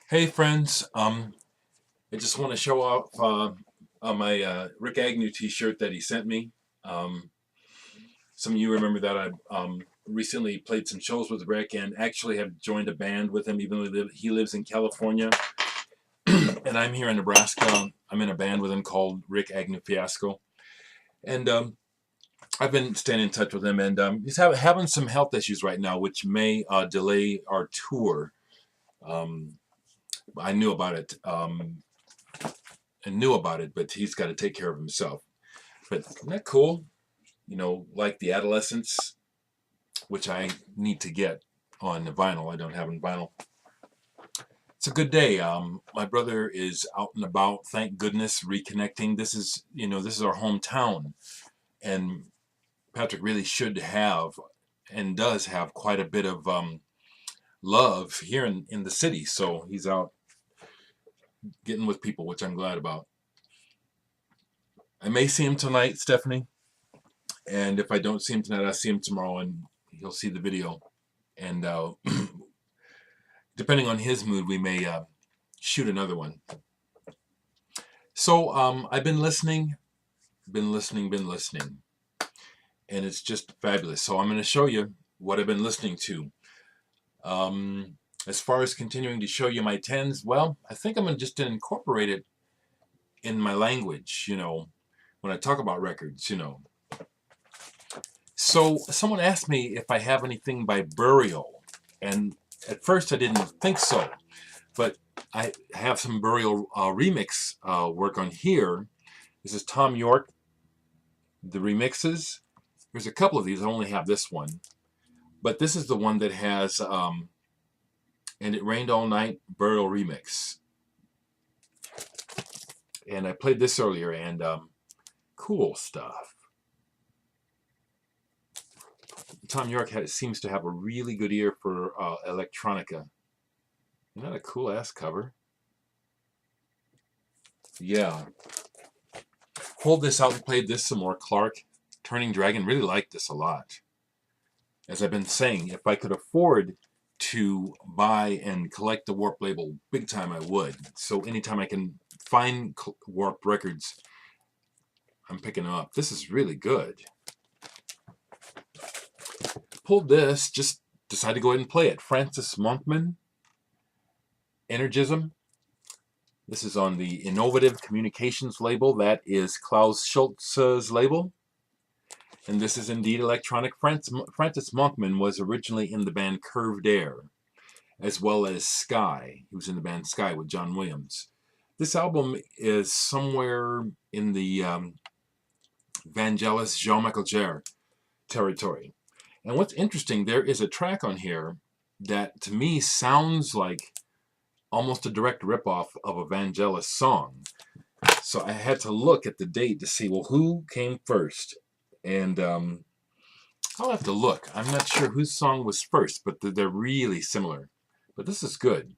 Hey friends, I just want to show off my Rick Agnew t-shirt that he sent me. Um, some of you remember that I recently played some shows with Rick and actually have joined a band with him, even though he lives in California and I'm here in Nebraska. I'm in a band with him called Rick Agnew Fiasco. And I've been staying in touch with him, and he's having some health issues right now, which may delay our tour. Um, I knew about it. And knew about it, but he's got to take care of himself. But isn't that cool? You know, like the Adolescents, which I need to get on the vinyl. I don't have it on vinyl. It's a good day. My brother is out and about. Thank goodness, reconnecting. This is our hometown, and Patrick really should have and does have quite a bit of love here in the city. So he's out getting with people, which I'm glad about. I may see him tonight, Stephanie. And if I don't see him tonight, I'll see him tomorrow, and he'll see the video. And depending on his mood, we may shoot another one. So I've been listening, and it's just fabulous. So I'm going to show you what I've been listening to. As far as continuing to show you my tens, well, I think I'm going to just incorporate it in my language, when I talk about records, So someone asked me if I have anything by Burial, and at first I didn't think so, but I have some Burial remix work on here. This is Thom Yorke, the remixes. There's a couple of these. I only have this one, but this is the one that has And It Rained All Night Burial remix. And I played this earlier, and cool stuff. Thom Yorke seems to have a really good ear for electronica. Isn't that a cool ass cover? Yeah. Pulled this out and played this some more. Clark, Turning Dragon, really liked this a lot. As I've been saying, if I could afford to buy and collect the Warp label big time, I would. So anytime I can find Warp records, I'm picking them up. This is really good. Pulled this, just decided to go ahead and play it. Francis Monkman, Energism. This is on the Innovative Communications label. That is Klaus Schultz's label. And this is indeed electronic. Francis Monkman was originally in the band Curved Air, as well as Sky. He was in the band Sky with John Williams. This album is somewhere in the Vangelis Jean-Michel Jarre territory. And what's interesting, there is a track on here that to me sounds like almost a direct ripoff of a Vangelis song. So I had to look at the date to see, well, who came first? And I'll have to look. I'm not sure whose song was first, but they're really similar. But this is good.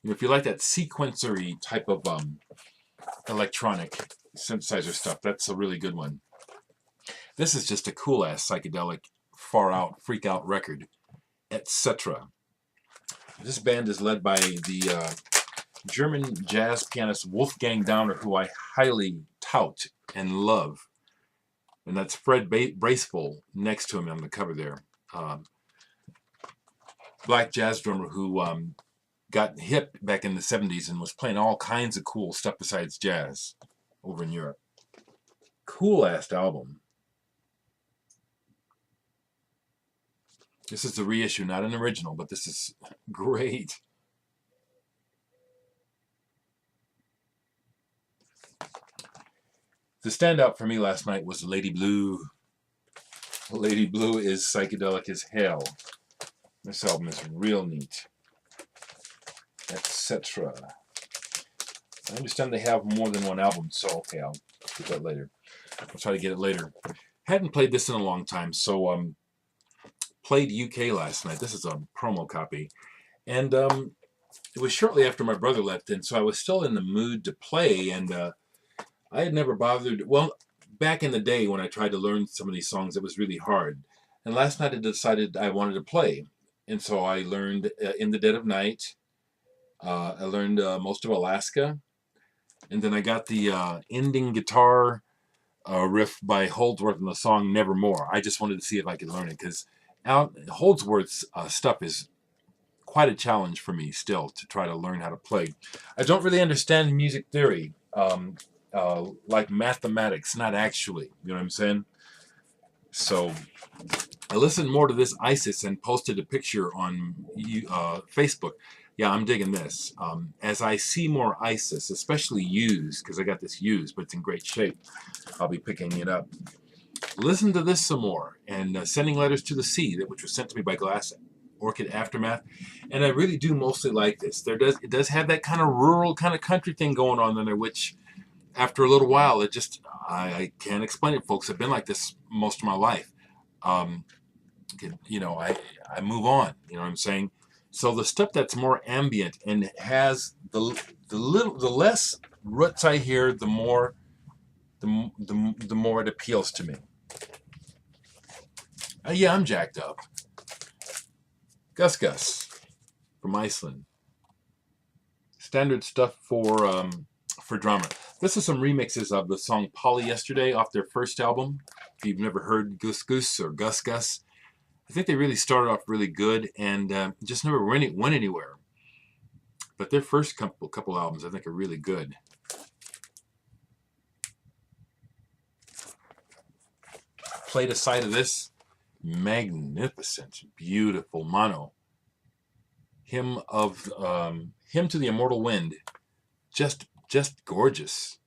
If you like that sequencery type of electronic synthesizer stuff, that's a really good one. This is just a cool-ass psychedelic, far-out, freak-out record, etc. This band is led by the German jazz pianist Wolfgang Downer, who I highly tout and love. And that's Fred Braceful next to him on the cover there. Black jazz drummer who got hip back in the 70s and was playing all kinds of cool stuff besides jazz over in Europe. Cool-ass album. This is the reissue, not an original, but this is great. The standout for me last night was Lady Blue. Lady Blue is psychedelic as hell. This album is real neat. Etc. I understand they have more than one album, so okay, I'll get that later. I'll try to get it later. Hadn't played this in a long time, so played UK last night. This is a promo copy. And it was shortly after my brother left in, so I was still in the mood to play, and I had never bothered. Well, back in the day when I tried to learn some of these songs, it was really hard. And last night I decided I wanted to play. And so I learned In the Dead of Night, I learned most of Alaska, and then I got the ending guitar riff by Holdsworth in the song Nevermore. I just wanted to see if I could learn it because Holdsworth's stuff is quite a challenge for me still to try to learn how to play. I don't really understand music theory like mathematics, not actually. You know what I'm saying? So I listened more to this ISIS and posted a picture on Facebook. Yeah, I'm digging this. As I see more ISIS, especially used, because I got this used, but it's in great shape, I'll be picking it up. Listen to this some more, and Sending Letters to the Sea, which was sent to me by Glass Orchid Aftermath, and I really do mostly like this. It does have that kind of rural, kind of country thing going on in there, which after a little while, I can't explain it, folks. I've been like this most of my life. You know, I move on. You know what I'm saying? So the stuff that's more ambient and has the less roots I hear, the more it appeals to me. Yeah, I'm jacked up. Gus Gus from Iceland. Standard stuff for drama. This is some remixes of the song Polyester off their first album. If you've never heard Goose Goose or Gus Gus, I think they really started off really good and just never went anywhere. But their first couple albums, I think, are really good. Played a side of this. Magnificent, beautiful mono. Hymn to the Immortal Wind. Just gorgeous.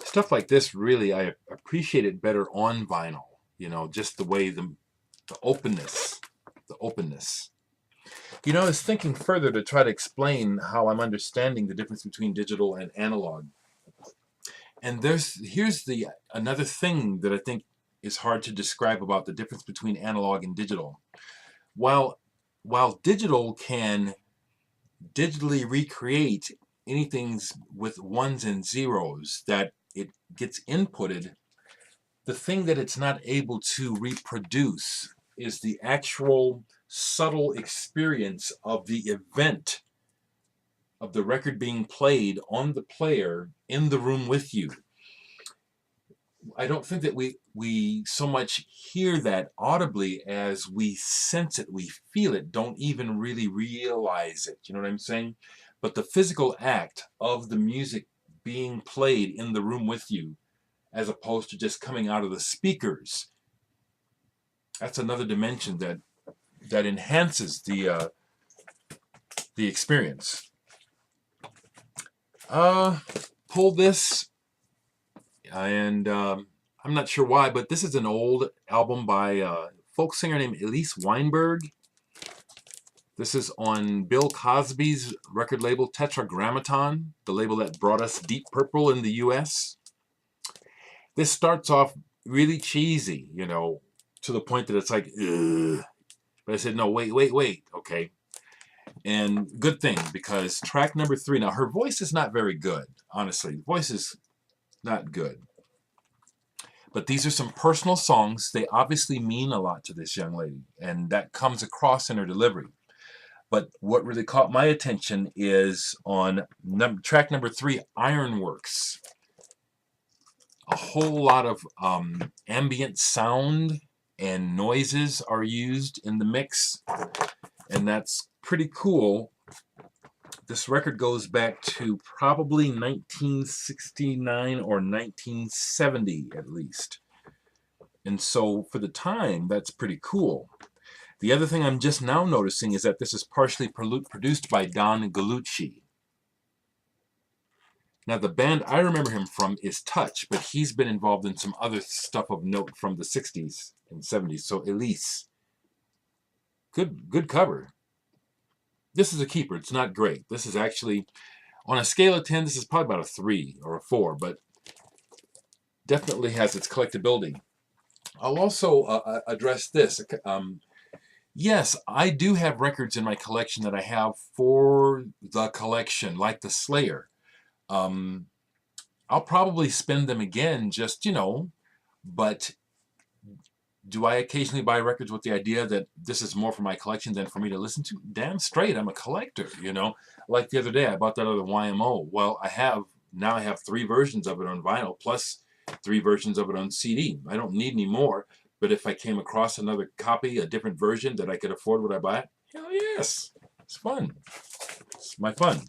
Stuff like this, really, I appreciate it better on vinyl. You know, just the way the openness. You know, I was thinking further to try to explain how I'm understanding the difference between digital and analog. And here's another thing that I think is hard to describe about the difference between analog and digital. While digital can digitally recreate anything with ones and zeros that it gets inputted, the thing that it's not able to reproduce is the actual subtle experience of the event of the record being played on the player in the room with you. I don't think that we so much hear that audibly as we sense it, we feel it, don't even really realize it. You know what I'm saying? But the physical act of the music being played in the room with you, as opposed to just coming out of the speakers, that's another dimension that enhances the experience. Pulled this, and I'm not sure why, but this is an old album by a folk singer named Elise Weinberg. This is on Bill Cosby's record label, Tetragrammaton, the label that brought us Deep Purple in the US. This starts off really cheesy, you know, to the point that it's like, ugh. But I said, no, wait, okay. And good thing, because track number 3, now her voice is not very good, honestly. The voice is not good. But these are some personal songs. They obviously mean a lot to this young lady, and that comes across in her delivery. But what really caught my attention is on track number 3, Ironworks. A whole lot of ambient sound and noises are used in the mix, and that's pretty cool. This record goes back to probably 1969 or 1970 at least. And so for the time, that's pretty cool. The other thing I'm just now noticing is that this is partially produced by Don Gallucci. Now the band I remember him from is Touch, but he's been involved in some other stuff of note from the 60s and 70s. So Elise, good cover. This is a keeper. It's not great. This is actually, on a scale of 10, this is probably about a 3 or a 4, but definitely has its collectability. I'll also address this. Yes, I do have records in my collection that I have for the collection, like the Slayer. I'll probably spend them again, just, you know, but Do I occasionally buy records with the idea that this is more for my collection than for me to listen to? Damn straight, I'm a collector, you know. Like the other day, I bought that other YMO. Well, I have 3 versions of it on vinyl, plus 3 versions of it on CD. I don't need any more, but if I came across another copy, a different version that I could afford, would I buy it? Hell yes. It's fun. It's my fun.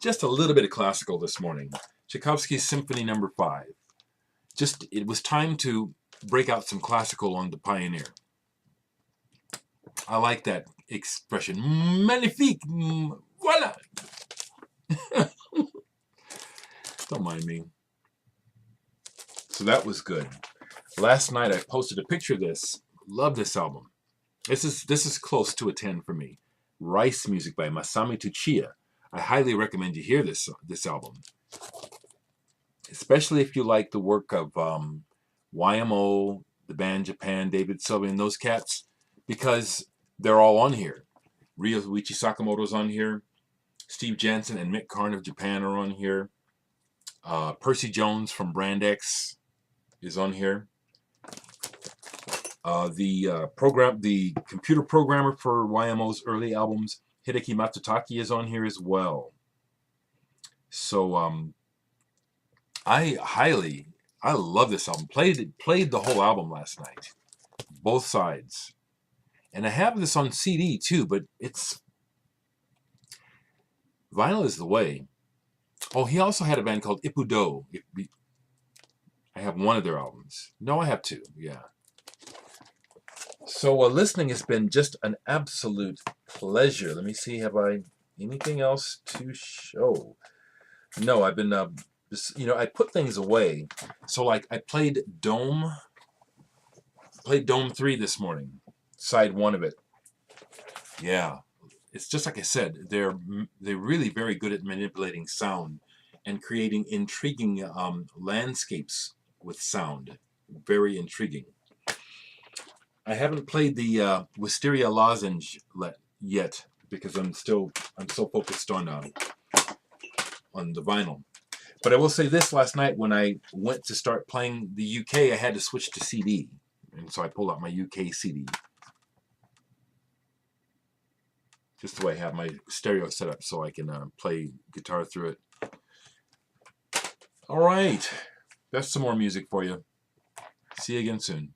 Just a little bit of classical this morning. Tchaikovsky Symphony No. 5. It was time to break out some classical on the Pioneer. I like that expression. Magnifique. Voila. Don't mind me. So that was good. Last night I posted a picture of this. Love this album. This is close to a 10 for me. Rice Music by Masami Tsuchiya. I highly recommend you hear this album. Especially if you like the work of YMO, the band Japan, David Sylvian, those cats, because they're all on here. Ryuichi Sakamoto's on here. Steve Jansen and Mick Karn of Japan are on here. Percy Jones from Brand X is on here. The computer programmer for YMO's early albums, Hideki Matsutake, is on here as well. So I love this album. Played the whole album last night, both sides, and I have this on CD too. But vinyl is the way. Oh, he also had a band called Ippudo. I have one of their albums. No, I have 2. Yeah. So listening has been just an absolute pleasure. Let me see. Have I anything else to show? No, I've been. I put things away. So like I played Dome 3 this morning, side 1 of it. Yeah, it's just like I said, they're really very good at manipulating sound and creating intriguing landscapes with sound. Very intriguing. I haven't played the Wisteria Lozenge yet because I'm so focused on the vinyl. But I will say this: last night when I went to start playing the UK, I had to switch to CD, and so I pulled out my UK CD. Just the way I have my stereo set up so I can play guitar through it. All right, that's some more music for you. See you again soon.